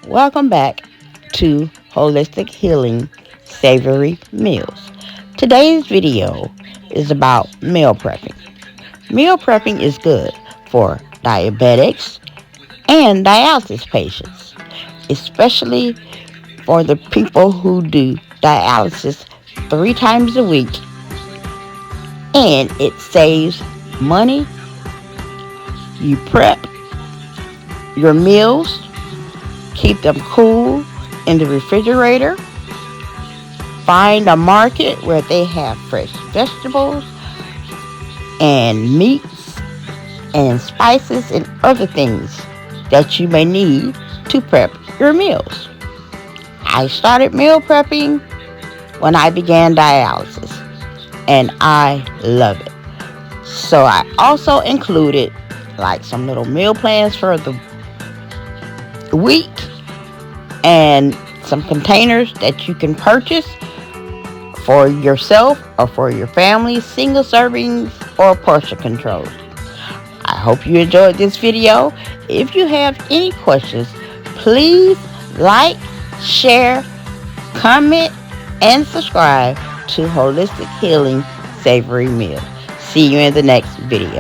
Welcome back to Holistic Healing Savory Meals. Today's video is about meal prepping. Meal prepping is good for diabetics and dialysis patients, especially for the people who do dialysis 3 times a week, and it saves money. You prep your meals, keep them cool in the refrigerator. Find a market where they have fresh vegetables and meats and spices and other things that you may need to prep your meals. I started meal prepping when I began dialysis, and I love it. So I also included like some little meal plans for the week and some containers that you can purchase for yourself or for your family, single servings or portion controls. I hope you enjoyed this video. If you have any questions, please like, share, comment, and subscribe to Holistic Healing Savory Meal. See you in the next video.